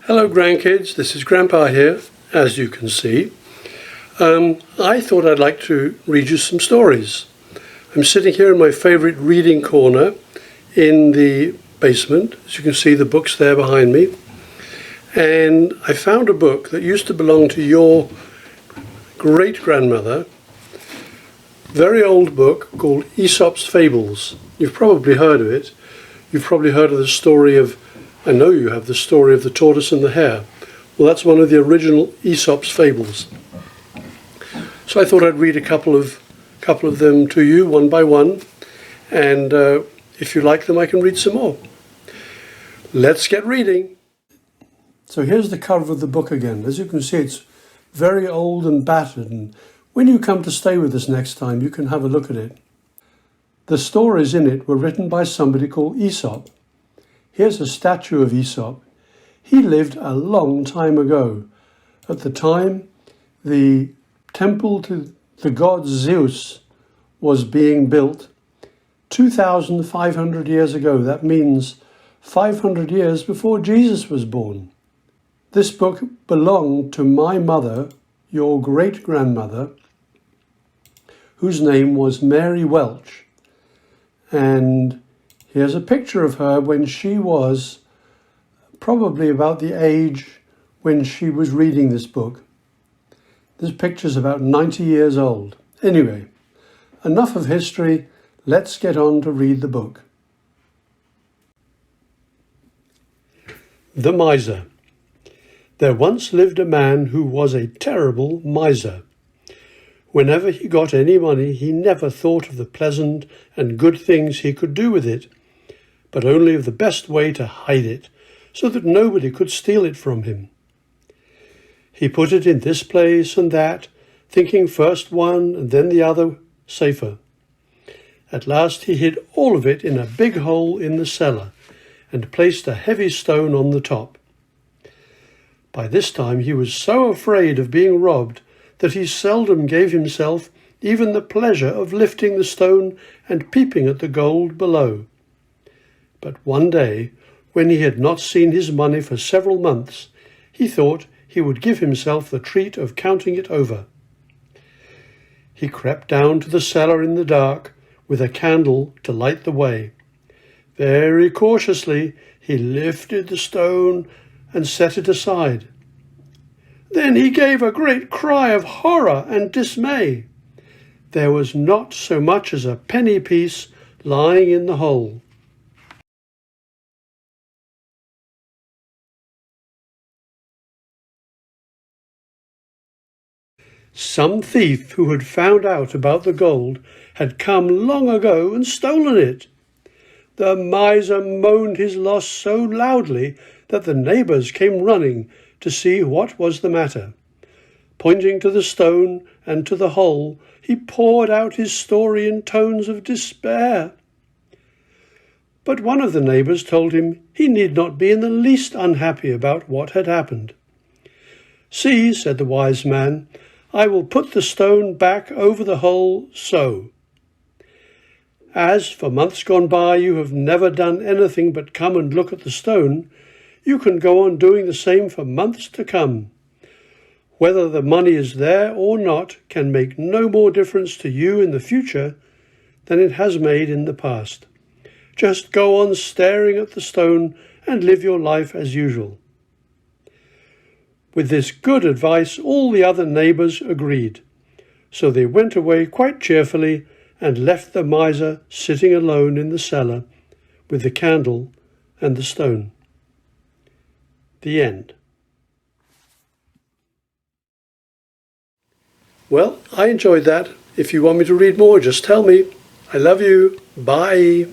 Hello grandkids, this is Grandpa here, as you can see. I thought I'd like to read you some stories. I'm sitting here in my favourite reading corner in the basement. As you can see, the book's there behind me. And I found a book that used to belong to your great-grandmother. Very old book called Aesop's Fables. You've probably heard of it. You've probably heard of the story of, I know you have, the story of the tortoise and the hare. Well, that's one of the original Aesop's Fables. So I thought I'd read a couple of them to you, one by one, and if you like them, I can read some more. Let's get reading. So here's the cover of the book again. As you can see, it's very old and battered, and when you come to stay with us next time, you can have a look at it. The stories in it were written by somebody called Aesop. Here's a statue of Aesop. He lived a long time ago. At the time, the temple to the god Zeus was being built 2,500 years ago. That means 500 years before Jesus was born. This book belonged to my mother, your great-grandmother, whose name was Mary Welch. And here's a picture of her when she was probably about the age when she was reading this book. This picture's about 90 years old. Anyway, enough of history. Let's get on to read the book. The Miser. There once lived a man who was a terrible miser. Whenever he got any money, he never thought of the pleasant and good things he could do with it, but only of the best way to hide it, so that nobody could steal it from him. He put it in this place and that, thinking first one and then the other safer. At last he hid all of it in a big hole in the cellar, and placed a heavy stone on the top. By this time he was so afraid of being robbed that he seldom gave himself even the pleasure of lifting the stone and peeping at the gold below. But one day, when he had not seen his money for several months, he thought he would give himself the treat of counting it over. He crept down to the cellar in the dark, with a candle to light the way. Very cautiously he lifted the stone and set it aside. Then he gave a great cry of horror and dismay. There was not so much as a penny piece lying in the hole. Some thief who had found out about the gold had come long ago and stolen it. The miser moaned his loss so loudly that the neighbours came running to see what was the matter. Pointing to the stone and to the hole, he poured out his story in tones of despair. But one of the neighbours told him he need not be in the least unhappy about what had happened. "See," said the wise man, "I will put the stone back over the hole so. As for months gone by you have never done anything but come and look at the stone, you can go on doing the same for months to come. Whether the money is there or not can make no more difference to you in the future than it has made in the past. Just go on staring at the stone and live your life as usual." With this good advice, all the other neighbours agreed, so they went away quite cheerfully and left the miser sitting alone in the cellar with the candle and the stone. The end. Well, I enjoyed that. If you want me to read more, just tell me. I love you. Bye.